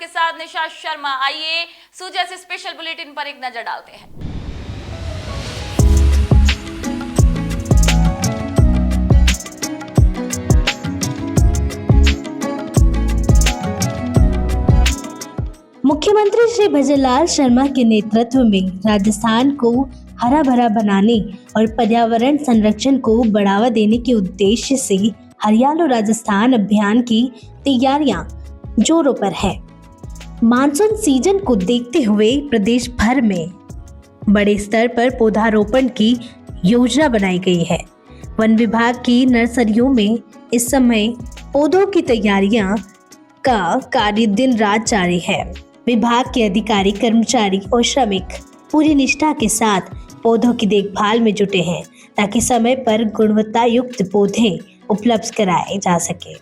आपके साथ निशा शर्मा। आइए सूजा से स्पेशल बुलेटिन पर एक नजर डालते हैं। मुख्यमंत्री श्री भजनलाल शर्मा के नेतृत्व में राजस्थान को हरा भरा बनाने और पर्यावरण संरक्षण को बढ़ावा देने के उद्देश्य से हरियालो राजस्थान अभियान की तैयारियां जोरों पर है। मानसून सीजन को देखते हुए प्रदेश भर में बड़े स्तर पर पौधारोपण की योजना बनाई गई है। वन विभाग की नर्सरियों में इस समय पौधों की तैयारियां का कार्य दिन रात जारी है। विभाग के अधिकारी, कर्मचारी और श्रमिक पूरी निष्ठा के साथ पौधों की देखभाल में जुटे हैं ताकि समय पर गुणवत्ता युक्त पौधे उपलब्ध कराए जा सके।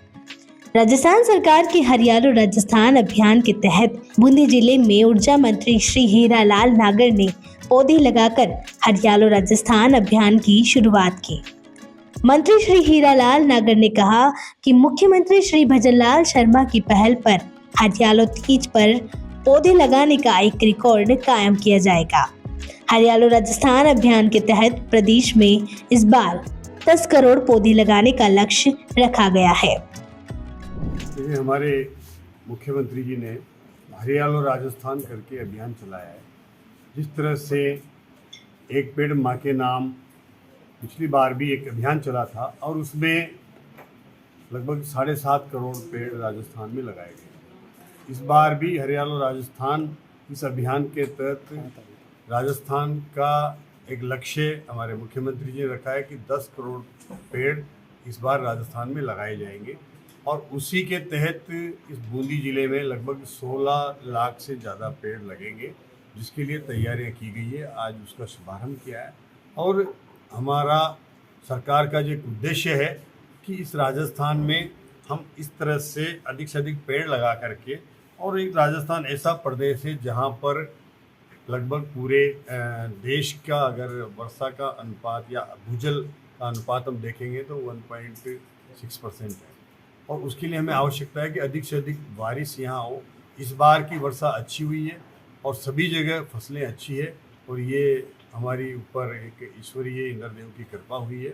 राजस्थान सरकार के हरियालो राजस्थान अभियान के तहत बूंदी जिले में ऊर्जा मंत्री श्री हीरालाल नागर ने पौधे लगाकर हरियालो राजस्थान अभियान की शुरुआत की। मंत्री श्री हीरालाल नागर ने कहा कि मुख्यमंत्री श्री भजनलाल शर्मा की पहल पर हरियालो तीज पर पौधे लगाने का एक रिकॉर्ड कायम किया जाएगा। हरियालो राजस्थान अभियान के तहत प्रदेश में इस बार 10 करोड़ पौधे लगाने का लक्ष्य रखा गया है। हमारे मुख्यमंत्री जी ने हरियालो राजस्थान करके अभियान चलाया है। जिस तरह से एक पेड़ माँ के नाम पिछली बार भी एक अभियान चला था और उसमें लगभग 7.5 करोड़ पेड़ राजस्थान में लगाए गए। इस बार भी हरियालो राजस्थान इस अभियान के तहत राजस्थान का एक लक्ष्य हमारे मुख्यमंत्री जी ने रखा है कि 10 करोड़ पेड़ इस बार राजस्थान में लगाए जाएंगे और उसी के तहत इस बूंदी ज़िले में लगभग 16 लाख से ज़्यादा पेड़ लगेंगे, जिसके लिए तैयारियां की गई है। आज उसका शुभारंभ किया है और हमारा सरकार का जो एक उद्देश्य है कि इस राजस्थान में हम इस तरह से अधिक पेड़ लगा करके, और एक राजस्थान ऐसा प्रदेश है जहां पर लगभग पूरे देश का अगर वर्षा का अनुपात या भूजल का अनुपात हम देखेंगे तो 1.6% है और उसके लिए हमें आवश्यकता है कि अधिक से अधिक बारिश यहाँ हो। इस बार की वर्षा अच्छी हुई है और सभी जगह फसलें अच्छी है और ये हमारी ऊपर एक ईश्वरीय इंद्रदेव की कृपा हुई है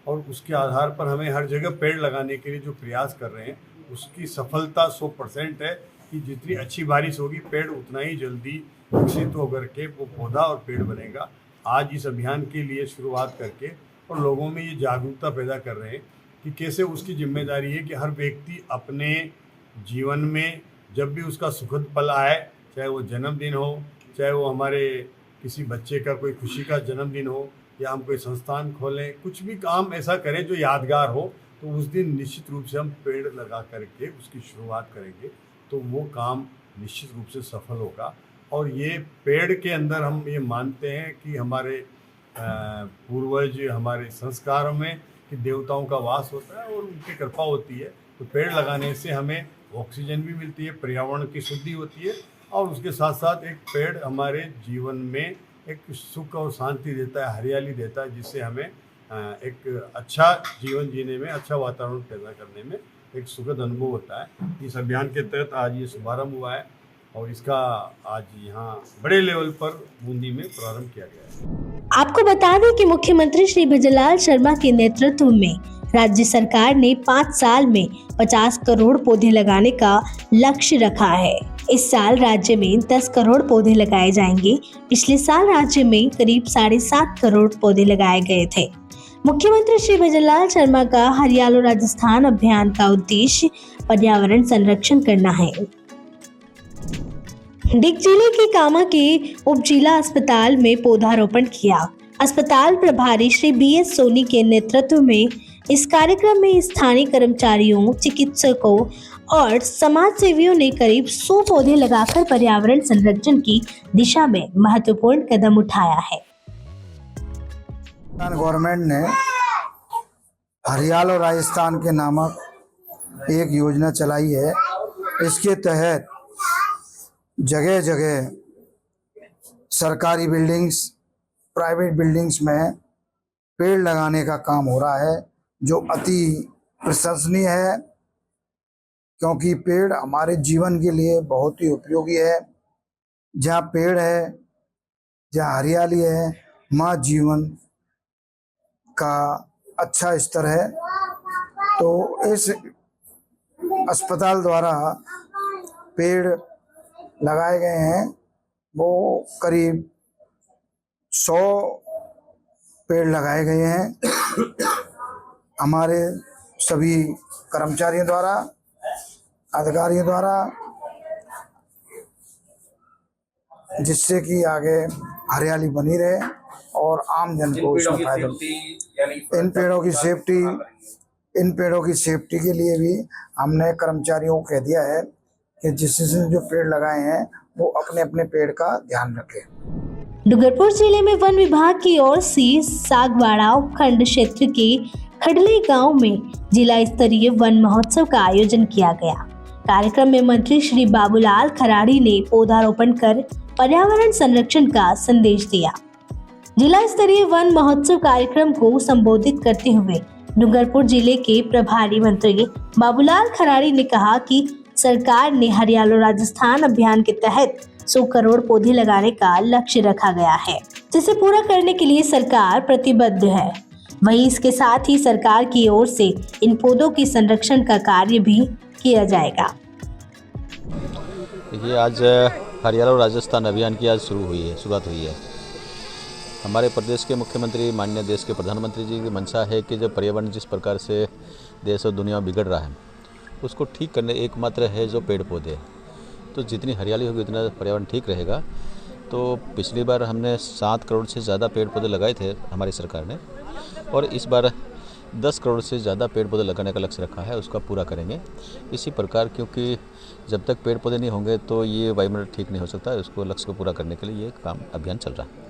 और उसके आधार पर हमें हर जगह पेड़ लगाने के लिए जो प्रयास कर रहे हैं उसकी सफलता 100% है कि जितनी अच्छी बारिश होगी पेड़ उतना ही जल्दी विकसित होकर के वो पौधा और पेड़ बनेगा। आज इस अभियान के लिए शुरुआत करके और लोगों में ये जागरूकता पैदा कर रहे हैं कि कैसे उसकी जिम्मेदारी है कि हर व्यक्ति अपने जीवन में जब भी उसका सुखद पल आए, चाहे वो जन्मदिन हो, चाहे वो हमारे किसी बच्चे का कोई खुशी का जन्मदिन हो या हम कोई संस्थान खोलें, कुछ भी काम ऐसा करें जो यादगार हो, तो उस दिन निश्चित रूप से हम पेड़ लगा करके उसकी शुरुआत करेंगे तो वो काम निश्चित रूप से सफल होगा। और ये पेड़ के अंदर हम ये मानते हैं कि हमारे पूर्वज हमारे संस्कारों में कि देवताओं का वास होता है और उनकी कृपा होती है, तो पेड़ लगाने से हमें ऑक्सीजन भी मिलती है, पर्यावरण की शुद्धि होती है और उसके साथ साथ एक पेड़ हमारे जीवन में एक सुख और शांति देता है, हरियाली देता है, जिससे हमें एक अच्छा जीवन जीने में, अच्छा वातावरण पैदा करने में एक सुखद अनुभव होता है। इस अभियान के तहत आज ये शुभारंभ हुआ है और इसका आज यहाँ बड़े लेवल पर बूंदी में प्रारंभ किया गया है। आपको बता दें कि मुख्यमंत्री श्री भजनलाल शर्मा के नेतृत्व में राज्य सरकार ने 5 साल में 50 करोड़ पौधे लगाने का लक्ष्य रखा है। इस साल राज्य में 10 करोड़ पौधे लगाए जाएंगे। पिछले साल राज्य में करीब 7.5 करोड़ पौधे लगाए गए थे। मुख्यमंत्री श्री भजनलाल शर्मा का हरियालो राजस्थान अभियान का उद्देश्य पर्यावरण संरक्षण करना है। डिग जिले के कामा के उप जिला अस्पताल में पौधारोपण किया। अस्पताल प्रभारी श्री BS सोनी के नेतृत्व में इस कार्यक्रम में स्थानीय कर्मचारियों, चिकित्सकों और समाज सेवियों ने करीब 100 पौधे लगाकर पर्यावरण संरक्षण की दिशा में महत्वपूर्ण कदम उठाया है। गवर्नमेंट ने हरियालो राजस्थान के नामक एक योजना चलाई है। इसके तहत जगह जगह सरकारी बिल्डिंग्स, प्राइवेट बिल्डिंग्स में पेड़ लगाने का काम हो रहा है, जो अति प्रशंसनीय है। क्योंकि पेड़ हमारे जीवन के लिए बहुत ही उपयोगी है। जहाँ पेड़ है, जहाँ हरियाली है, वहाँ जीवन का अच्छा स्तर है। तो इस अस्पताल द्वारा पेड़ लगाए गए हैं, वो करीब 100 पेड़ लगाए गए हैं हमारे सभी कर्मचारियों द्वारा, अधिकारियों द्वारा, जिससे कि आगे हरियाली बनी रहे और आम जन को इसमें फायदा मिले। इन पेड़ों की सेफ्टी के लिए भी हमने कर्मचारियों को कह दिया है कि जिसने जो पेड़ लगाए हैं वो अपने अपने पेड़ का ध्यान रखें। डूंगरपुर जिले में वन विभाग की ओर से सागवाड़ा उपखंड क्षेत्र के खडले गांव में जिला स्तरीय वन महोत्सव का आयोजन किया गया। कार्यक्रम में मंत्री श्री बाबूलाल खराड़ी ने पौधारोपण कर पर्यावरण संरक्षण का संदेश दिया। जिला स्तरीय वन महोत्सव कार्यक्रम को संबोधित करते हुए डूंगरपुर जिले के प्रभारी मंत्री बाबूलाल खराड़ी ने कहा कि सरकार ने हरियालो राजस्थान अभियान के तहत 100 करोड़ पौधे लगाने का लक्ष्य रखा गया है, जिसे पूरा करने के लिए सरकार प्रतिबद्ध है। वहीं इसके साथ ही सरकार की ओर से इन पौधों के संरक्षण का कार्य भी किया जाएगा। देखिए, आज हरियालो राजस्थान अभियान की आज शुरुआत हुई है। हमारे प्रदेश के मुख्यमंत्री, माननीय देश के प्रधानमंत्री जी की मंशा है कि जो पर्यावरण जिस प्रकार से देश और दुनिया बिगड़ रहा है, उसको ठीक करने एकमात्र है जो पेड़ पौधे। तो जितनी हरियाली होगी उतना पर्यावरण ठीक रहेगा। तो पिछली बार हमने 7 करोड़ से ज़्यादा पेड़ पौधे लगाए थे हमारी सरकार ने, और इस बार 10 करोड़ से ज़्यादा पेड़ पौधे लगाने का लक्ष्य रखा है, उसका पूरा करेंगे। इसी प्रकार, क्योंकि जब तक पेड़ पौधे नहीं होंगे तो ये वायुमंडल ठीक नहीं हो सकता, उसको लक्ष्य को पूरा करने के लिए ये काम अभियान चल रहा है।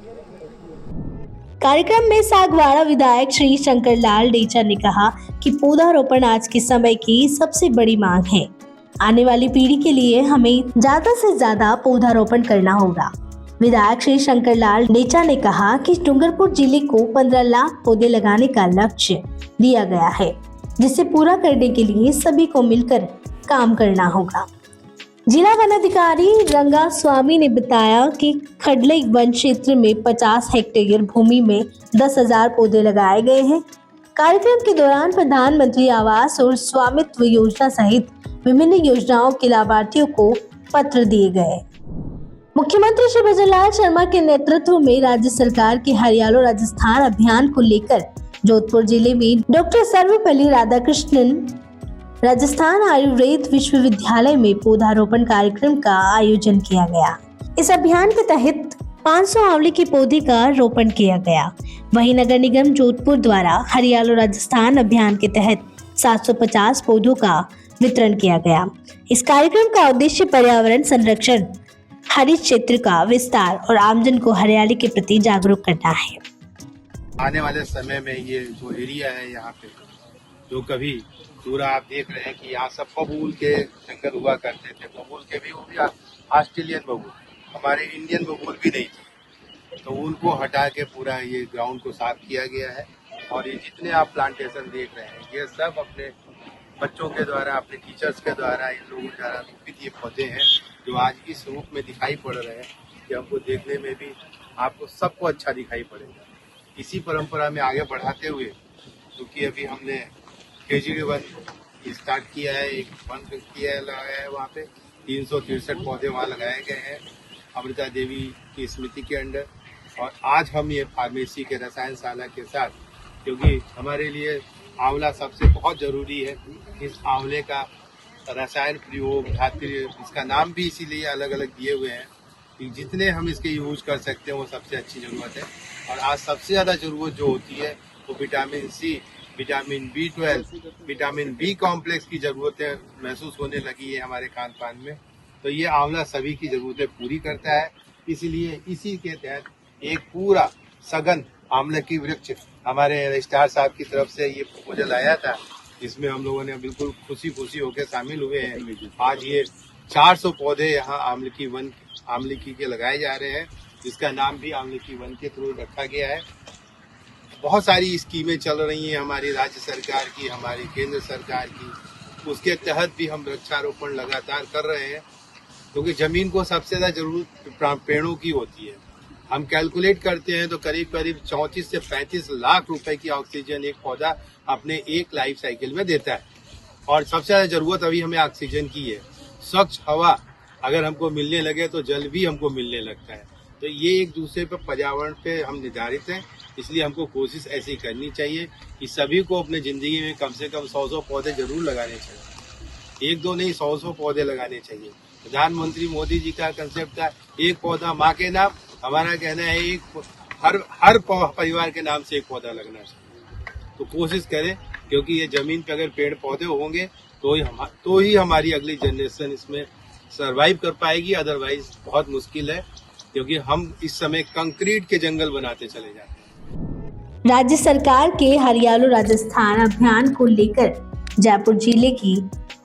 कार्यक्रम में सागवाड़ा विधायक श्री शंकरलाल डेचा ने कहा कि पौधारोपण आज के समय की सबसे बड़ी मांग है। आने वाली पीढ़ी के लिए हमें ज्यादा से ज्यादा पौधारोपण करना होगा। विधायक श्री शंकरलाल डेचा ने कहा कि डूंगरपुर जिले को 15 लाख पौधे लगाने का लक्ष्य दिया गया है, जिसे पूरा करने के लिए सभी को मिलकर काम करना होगा। जिला वन अधिकारी रंगा स्वामी ने बताया कि खडले वन क्षेत्र में 50 हेक्टेयर भूमि में 10,000 पौधे लगाए गए हैं। कार्यक्रम के दौरान प्रधानमंत्री आवास और स्वामित्व योजना सहित विभिन्न योजनाओं के लाभार्थियों को पत्र दिए गए। मुख्यमंत्री श्री भजनलाल शर्मा के नेतृत्व में राज्य सरकार के हरियालो राजस्थान अभियान को लेकर जोधपुर जिले में डॉक्टर सर्वपल्ली राधाकृष्णन राजस्थान आयुर्वेद विश्वविद्यालय में पौधारोपण कार्यक्रम का आयोजन किया गया। इस अभियान के तहत 500 आंवले के पौधे का रोपण किया गया। वहीं नगर निगम जोधपुर द्वारा हरियालो राजस्थान अभियान के तहत 750 पौधों का वितरण किया गया। इस कार्यक्रम का उद्देश्य पर्यावरण संरक्षण, हरित क्षेत्र का विस्तार और आमजन को हरियाली के प्रति जागरूक करना है। आने वाले समय में ये जो एरिया है यहाँ पे, जो कभी पूरा आप देख रहे हैं कि यहाँ सब बबूल के जंगल हुआ करते थे, बबूल के भी, वो भी ऑस्ट्रेलियन बबूल, हमारे इंडियन बबूल भी नहीं थे, तो उनको हटा के पूरा ये ग्राउंड को साफ किया गया है। और ये जितने आप प्लांटेशन देख रहे हैं, ये सब अपने बच्चों के द्वारा, अपने टीचर्स के द्वारा, इन लोगों द्वारा रोपित ये पौधे हैं, जो आज इस रूप में दिखाई पड़ रहे हैं कि हमको देखने में भी आपको सबको अच्छा दिखाई पड़ेगा। इसी परंपरा में आगे बढ़ाते हुए, क्योंकि अभी हमने KGD1 स्टार्ट किया है, एक वन किया है, लगाया है, वहाँ पे 363 पौधे वहाँ लगाए गए हैं अमृता देवी की स्मृति के अंडर। और आज हम ये फार्मेसी के रसायनशाला के साथ, क्योंकि हमारे लिए आंवला सबसे बहुत जरूरी है, इस आंवले का रसायन प्रयोग, धात्रि, इसका नाम भी इसीलिए अलग अलग दिए हुए हैं कि जितने हम इसके यूज कर सकते हैं वो सबसे अच्छी जरूरत है। और आज सबसे ज़्यादा जरूरत जो होती है वो vitamin C, vitamin B12, vitamin B complex की जरूरतें महसूस होने लगी है हमारे खान पान में। तो ये आंवला सभी की जरूरतें पूरी करता है। इसीलिए इसी के तहत एक पूरा सघन आंवले की वृक्ष हमारे रजिस्ट्रार साहब की तरफ से ये प्रपोजल आया था, इसमें हम लोगों ने बिल्कुल खुशी होकर शामिल हुए हैं। आज ये 400 पौधे यहाँ आमलकी के लगाए जा रहे हैं, जिसका नाम भी आमलकी वन के थ्रू रखा गया है। बहुत सारी स्कीमें चल रही हैं हमारी राज्य सरकार की, हमारी केंद्र सरकार की, उसके तहत भी हम वृक्षारोपण लगातार कर रहे हैं, क्योंकि जमीन को सबसे ज्यादा जरूरत पेड़ों की होती है। हम कैलकुलेट करते हैं तो करीब करीब 34 से 35 लाख रुपए की ऑक्सीजन एक पौधा अपने एक लाइफ साइकिल में देता है। और सबसे ज्यादा जरूरत अभी हमें ऑक्सीजन की है। स्वच्छ हवा अगर हमको मिलने लगे तो जल भी हमको मिलने लगता है। तो ये एक दूसरे पर पर्यावरण पे हम निर्धारित हैं, इसलिए हमको कोशिश ऐसी करनी चाहिए कि सभी को अपने जिंदगी में कम से कम 100 पौधे जरूर लगाने चाहिए। एक दो नहीं, 100 पौधे लगाने चाहिए। प्रधानमंत्री मोदी जी का कंसेप्ट था एक पौधा माँ के नाम। हमारा कहना है एक हर परिवार के नाम से एक पौधा लगना चाहिए। तो कोशिश करें, क्योंकि ये जमीन पे अगर पेड़ पौधे होंगे तो ही हमारी अगली जनरेशन इसमें सरवाइव कर पाएगी, अदरवाइज बहुत मुश्किल है, क्योंकि हम इस समय कंक्रीट के जंगल बनाते चले जाते हैं। राज्य सरकार के हरियालो राजस्थान अभियान को लेकर जयपुर जिले की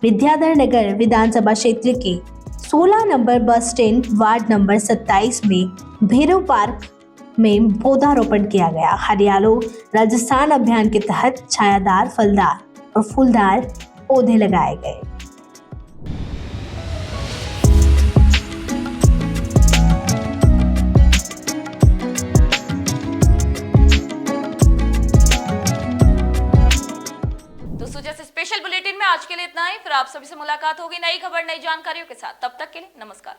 विद्याधर नगर विधानसभा क्षेत्र के 16 number bus stand ward number 27 में भैरव पार्क में पौधारोपण किया गया। हरियालो राजस्थान अभियान के तहत छायादार, फलदार और फूलदार पौधे लगाए गए। स्पेशल बुलेटिन में आज के लिए इतना ही। फिर आप सभी से मुलाकात होगी नई खबर नई जानकारियों के साथ। तब तक के लिए नमस्कार।